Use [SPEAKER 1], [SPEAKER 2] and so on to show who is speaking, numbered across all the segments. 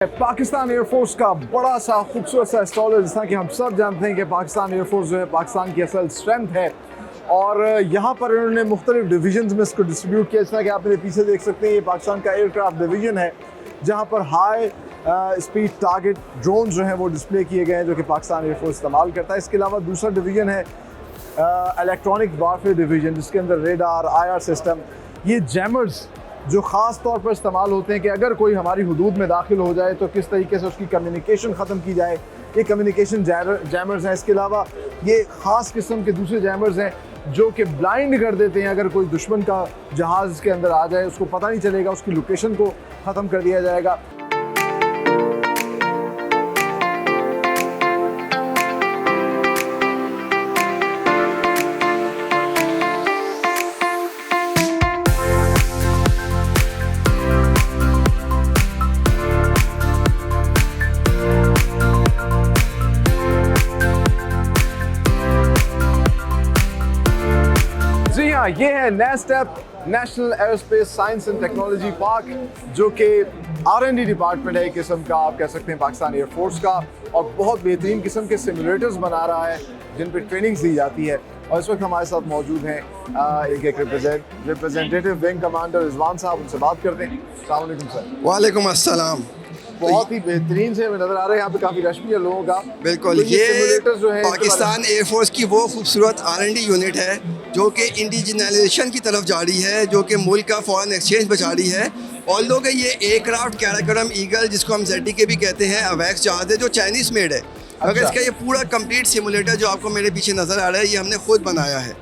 [SPEAKER 1] Pakistan air force का बड़ा सा खूबसूरत सा स्टॉल है। जैसा कि हम सब जानते हैं कि पाकिस्तान एयरफोर्स जो है पाकिस्तान की असल स्ट्रेंथ है और यहाँ पर इन्होंने मुख्तलिफ डिवीजन्स में इसको डिस्ट्रीब्यूट किया। जैसा कि आप मेरे पीछे देख सकते हैं, ये पाकिस्तान का एयरक्राफ्ट डिवीजन है जहाँ पर हाई स्पीड टारगेट ड्रोन जो हैं वो डिस्प्ले किए गए हैं जो कि पाकिस्तान एयरफोर्स इस्तेमाल करता है। इसके अलावा दूसरा डिवीजन है इलेक्ट्रॉनिक वारफेयर डिवीजन, जिसके अंदर रेडार, IR सिस्टम, ये जैमर्स जो ख़ास तौर पर इस्तेमाल होते हैं कि अगर कोई हमारी हुदूद में दाखिल हो जाए तो किस तरीके से उसकी कम्युनिकेशन ख़त्म की जाए, ये कम्युनिकेशन जैमर्स हैं। इसके अलावा ये ख़ास किस्म के दूसरे जैमर्स हैं जो कि ब्लाइंड कर देते हैं। अगर कोई दुश्मन का जहाज़ के अंदर आ जाए, उसको पता नहीं चलेगा, उसकी लोकेशन को ख़त्म कर दिया जाएगा। जी हाँ, ये है NESTEP national aerospace science and technology park, जो कि R&D डिपार्टमेंट है एक किस्म का, आप कह सकते हैं पाकिस्तान एयरफोर्स का, और बहुत बेहतरीन किस्म के सिमुलेटर्स बना रहा है जिन पर ट्रेनिंग्स दी जाती है। और इस वक्त हमारे साथ मौजूद हैं एक रिप्रेजेंटेटिव विंग कमांडर रिजवान साहब, उनसे बात करते हैं। अस्सलाम वालेकुम सर।
[SPEAKER 2] वालेकुम अस्सलाम।
[SPEAKER 1] बहुत ही बेहतरीन से हमें नज़र आ रहा है, यहाँ पे काफ़ी रश भी है लोगों का।
[SPEAKER 2] बिल्कुल,
[SPEAKER 1] तो
[SPEAKER 2] ये
[SPEAKER 1] सिमुलेटर्स जो है
[SPEAKER 2] पाकिस्तान एयरफोर्स की वो खूबसूरत R&D यूनिट है जो कि इंडिजिनलाइजेशन की तरफ जा रही है, जो कि मुल्क का फॉरेन एक्सचेंज बचा रही है। और लोग ये एयरक्राफ्ट कैराकोरम ईगल, जिसको हम ZD के भी कहते हैं, अवैक्स जहाज़ है जो चाइनीज़ मेड है। अगर इसका ये पूरा कंप्लीट सिमुलेटर जो आपको मेरे पीछे नज़र आ रहा है, ये हमने खुद बनाया है।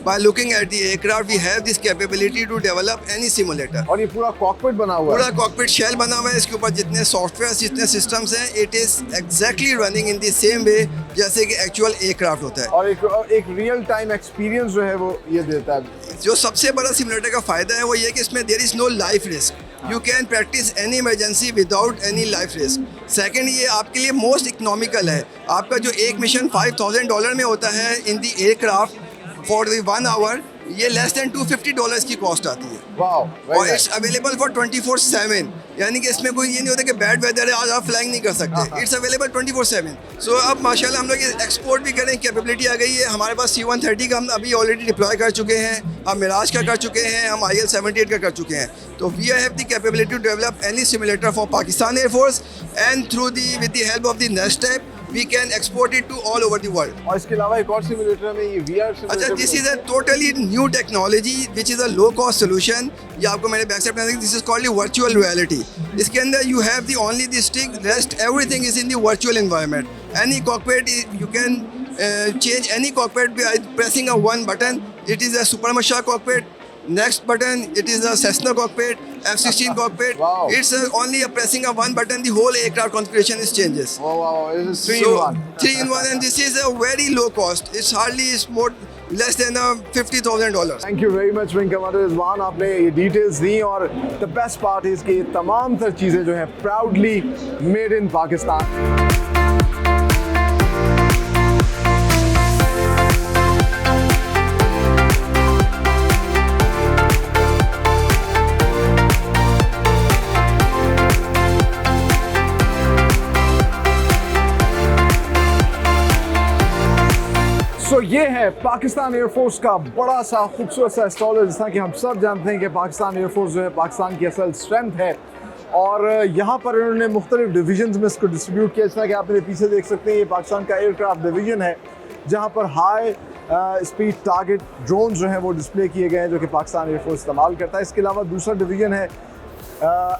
[SPEAKER 2] By looking at the aircraft, we have this capability to develop any simulator.
[SPEAKER 1] और ये पूरा कॉकपिट बना हुआ है।
[SPEAKER 2] पूरा कॉकपिट शेल बना हुआ है, इसके ऊपर जितने सॉफ्टवेयर, जितने सिस्टम्स हैं, it is exactly running in the same way जैसे कि एक्चुअल एयरक्राफ्ट होता है।
[SPEAKER 1] और एक रियल टाइम एक्सपीरियंस जो है वो ये देता है।
[SPEAKER 2] जो सबसे बड़ा सिमुलेटर का फ़ायदा है वो ये कि इसमें there is no life risk. You can practice any emergency without any life risk. Second, ये आपके लिए मोस्ट इकोनॉमिकल है। आपका जो एक मिशन $5,000 में होता है इन दी एयरक्राफ्ट फॉर द 1 आवर, ये लेस दैन $250 की कॉस्ट आती है।
[SPEAKER 1] वाह,
[SPEAKER 2] और इट्स अवेलेबल फॉर 24/7, यानी कि इसमें कोई ये नहीं होता कि बैड वेदर है आज आप फ्लाइंग नहीं कर सकते। It's available 24/7। सो अब माशाल्लाह हम लोग ये एक्सपोर्ट भी करें कैपेबिलिटी आ गई है। हमारे पास C-130 का हम अभी ऑलरेडी डिप्लॉय कर चुके हैं, हम मिराज का कर चुके हैं, हम IL-78 का कर चुके हैं। तो we have the capability to develop any simulator for Pakistan air force and through the with the help of the NESTEP we can export it to all over the world.
[SPEAKER 1] और इसके अलावा एक और सिमुलेटर में ये VR सिमुलेटर।
[SPEAKER 2] अच्छा, this is a totally new technology which is a low cost solution. ये आपको मेरे बैक साइड पे this is called virtual reality. इसके अंदर you have the only the stick, rest everything is in the virtual environment. Any cockpit you can change any cockpit by pressing a one button. It is a Supermasha cockpit. Next button, it is a Cessna cockpit, F-16 cockpit.
[SPEAKER 1] Wow.
[SPEAKER 2] It's only a pressing of one button, the whole aircraft configuration is changes.
[SPEAKER 1] Wow, this is 3
[SPEAKER 2] So,
[SPEAKER 1] in 1.
[SPEAKER 2] 3 in 1, and this is a very low cost. It's hardly more less than $50,000.
[SPEAKER 1] Thank you very much wing commander Rizwan, आपने ये details दी। और the best part is कि तमाम तर चीज़ें जो हैं proudly made in Pakistan. तो ये है पाकिस्तान एयरफोर्स का बड़ा सा खूबसूरत सा स्टॉल है। जैसा कि हम सब जानते हैं कि पाकिस्तान एयरफोर्स जो है पाकिस्तान की असल स्ट्रेंथ है और यहाँ पर इन्होंने मुख्तलिफ डिवीजन्स में इसको डिस्ट्रीब्यूट किया। जैसा कि आप मेरे पीछे देख सकते हैं, ये पाकिस्तान का एयरक्राफ्ट डिवीजन है जहाँ पर हाई स्पीड टारगेट ड्रोन जो हैं वो डिस्प्ले किए गए हैं जो कि पाकिस्तान एयरफोर्स इस्तेमाल करता है। इसके अलावा दूसरा डिवीजन है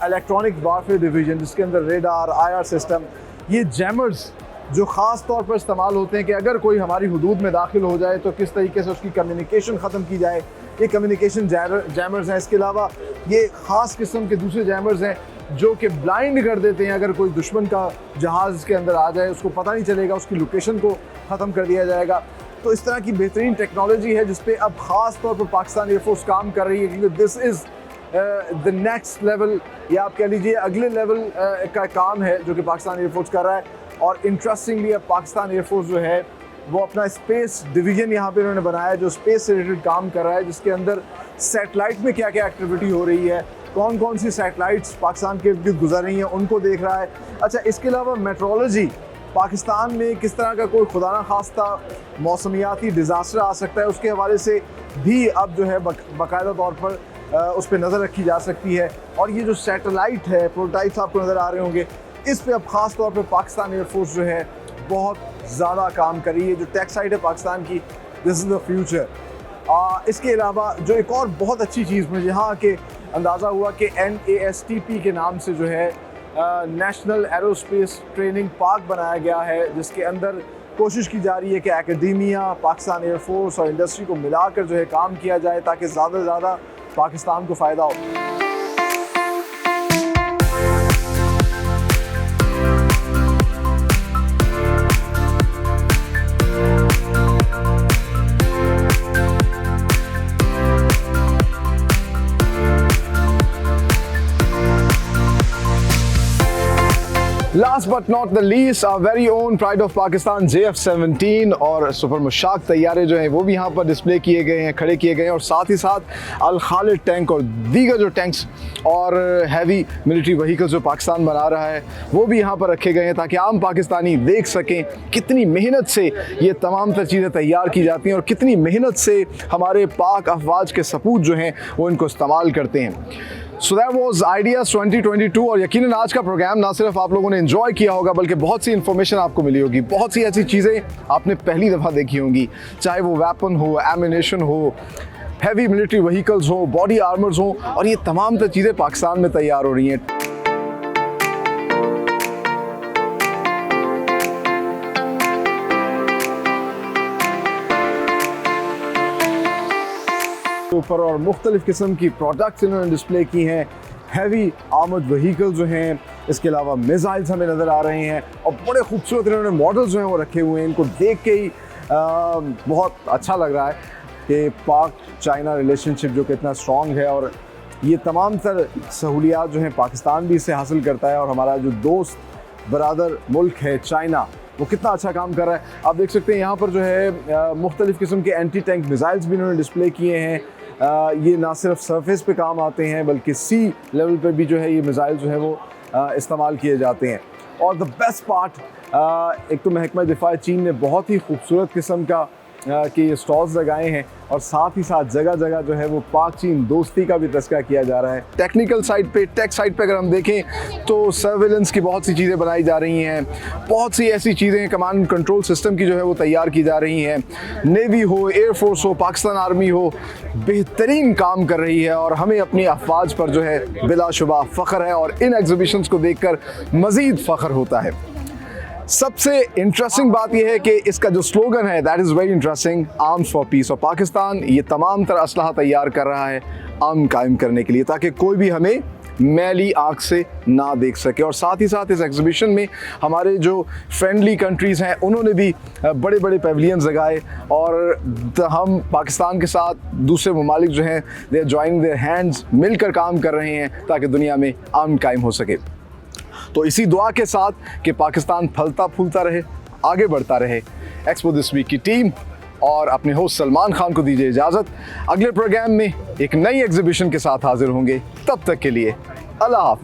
[SPEAKER 1] इलेक्ट्रॉनिक वारफेयर डिवीजन, जिसके अंदर रेडार, IR सिस्टम, ये जैमर्स जो ख़ास तौर पर इस्तेमाल होते हैं कि अगर कोई हमारी हुदूद में दाखिल हो जाए तो किस तरीके से उसकी कम्युनिकेशन ख़त्म की जाए, ये कम्युनिकेशन जैमर्स हैं। इसके अलावा ये ख़ास किस्म के दूसरे जैमर्स हैं जो कि ब्लाइंड कर देते हैं। अगर कोई दुश्मन का जहाज़ के अंदर आ जाए, उसको पता नहीं चलेगा, उसकी लोकेशन को ख़त्म कर दिया जाएगा। तो इस तरह की बेहतरीन टेक्नोलॉजी है जिस पे अब ख़ास तौर पर पाकिस्तान एयरफोर्स काम कर रही है, क्योंकि this is the next level, या आप कह लीजिए अगले लेवल का काम है जो कि पाकिस्तान एयरफोर्स कर रहा है। और इंटरेस्टिंगली अब पाकिस्तान एयरफोर्स जो है वो अपना स्पेस डिवीजन यहाँ पे उन्होंने बनाया है जो स्पेस से रिलेटेड काम कर रहा है, जिसके अंदर सैटेलाइट में क्या क्या एक्टिविटी हो रही है कौन कौन सी सैटेलाइट्स पाकिस्तान के इर्द गिर्द गुजर रही हैं उनको देख रहा है। अच्छा, इसके अलावा मेट्रोलॉजी, पाकिस्तान में किस तरह का कोई खुदा ना खास्ता मौसमियाती डिज़ास्टर आ सकता है, उसके हवाले से भी अब जो है बाकायदा तौर पर उस पर नज़र रखी जा सकती है। और ये जो सैटेलाइट है, प्रोटोटाइप्स आपको नज़र आ रहे होंगे, इस पे अब ख़ास तौर पे पाकिस्तान एयरफोर्स जो है बहुत ज़्यादा काम कर रही है। जो टेक साइड है पाकिस्तान की, दिस इज़ द फ्यूचर। इसके अलावा जो एक और बहुत अच्छी चीज़ मुझे यहाँ आके अंदाज़ा हुआ कि NASTP के नाम से जो है नेशनल एरोस्पेस ट्रेनिंग पार्क बनाया गया है, जिसके अंदर कोशिश की जा रही है कि एकेडमिया, पाकिस्तान एयरफोर्स और इंडस्ट्री को मिलाकर जो है काम किया जाए ताकि ज़्यादा से ज़्यादा पाकिस्तान को फ़ायदा हो। Last but not the least, our very own pride of Pakistan JF-17 और सुपर मुशाक तैयारे जो हैं वो भी यहाँ पर डिस्प्ले किए गए हैं, खड़े किए गए हैं। और साथ ही साथ अल खालिद टैंक और दीगर जो टैंक्स और हैवी मिलिट्री व्हीकल्स जो पाकिस्तान बना रहा है वो भी यहाँ पर रखे गए हैं ताकि आम पाकिस्तानी देख सकें कितनी मेहनत से ये तमाम तर चीज़ें तैयार की जाती हैं और कितनी मेहनत से हमारे पाक अफवाज के सपूत जो हैं वो इनको इस्तेमाल करते हैं। सो दैट वाज आइडियाज़ 2022 और यकीनन आज का प्रोग्राम ना सिर्फ आप लोगों ने एंजॉय किया होगा बल्कि बहुत सी इन्फॉर्मेशन आपको मिली होगी, बहुत सी ऐसी चीज़ें आपने पहली दफ़ा देखी होंगी, चाहे वो वेपन हो, एमिनेशन हो, हैवी मिलिट्री व्हीकल्स हो, बॉडी आर्मर्स हो, और ये तमाम तर चीज़ें पाकिस्तान में तैयार हो रही हैं। ऊपर और मुख्तलिफ किस्म की प्रोडक्ट्स इन्होंने डिस्प्ले की हैं, हैवी आर्मर्ड व्हीकल्स जो हैं, इसके अलावा मिसाइल्स हमें नज़र आ रहे हैं और बड़े खूबसूरत इन्होंने मॉडल्स जो हैं वो रखे हुए हैं। इनको देख के ही बहुत अच्छा लग रहा है कि पाक चाइना रिलेशनशिप जो कि इतना स्ट्रॉन्ग है और ये तमाम तर सहूलियात जो हैं पाकिस्तान भी इससे हासिल करता है और हमारा जो दोस्त बरादर मुल्क है चाइना वो कितना अच्छा काम कर रहा है। आप देख सकते हैं यहाँ पर जो है मुख्तलिफ किस्म के एंटी टैंक मिसाइल्स भी इन्होंने डिस्प्ले किए हैं। ये ना सिर्फ सरफेस पे काम आते हैं बल्कि सी लेवल पे भी जो है ये मिसाइल जो है वो इस्तेमाल किए जाते हैं। और द बेस्ट पार्ट, एक तो महकमा दिफा चीन ने बहुत ही खूबसूरत किस्म का कि स्टॉल्स लगाए हैं और साथ ही साथ जगह जगह जो है वो पाक चीन दोस्ती का भी तस्करा किया जा रहा है। टेक्निकल साइड पे, टेक साइड पे अगर हम देखें तो सर्विलेंस की बहुत सी चीज़ें बनाई जा रही हैं, बहुत सी ऐसी चीज़ें कमांड एंड कंट्रोल सिस्टम की जो है वो तैयार की जा रही हैं। नेवी हो, एयरफोर्स हो, पाकिस्तान आर्मी हो, बेहतरीन काम कर रही है और हमें अपनी अफवाज पर जो है बिलाशुबा फ़ख्र है और इन एग्जीबिशंस को देखकर मज़ीद फ़ख्र होता है। सबसे इंटरेस्टिंग बात यह है कि इसका जो स्लोगन है that is very interesting, arms for piece. और पाकिस्तान ये तमाम तरह असलहा तैयार कर रहा है अमन कायम करने के लिए ताकि कोई भी हमें मैली आँख से ना देख सके। और साथ ही साथ इस एग्जीबिशन में हमारे जो फ्रेंडली कंट्रीज़ हैं उन्होंने भी बड़े बड़े पेविलियंस लगाए और हम पाकिस्तान के साथ दूसरे ममालिक जो हैं they are joining their hands, मिलकर काम कर रहे हैं ताकि दुनिया में अमन कायम हो सके। तो इसी दुआ के साथ कि पाकिस्तान फलता फूलता रहे, आगे बढ़ता रहे, एक्सपो दिस वीक की टीम और अपने होस्ट सलमान खान को दीजिए इजाज़त। अगले प्रोग्राम में एक नई एग्जीबिशन के साथ हाजिर होंगे, तब तक के लिए अल्लाह हाफ़िज़।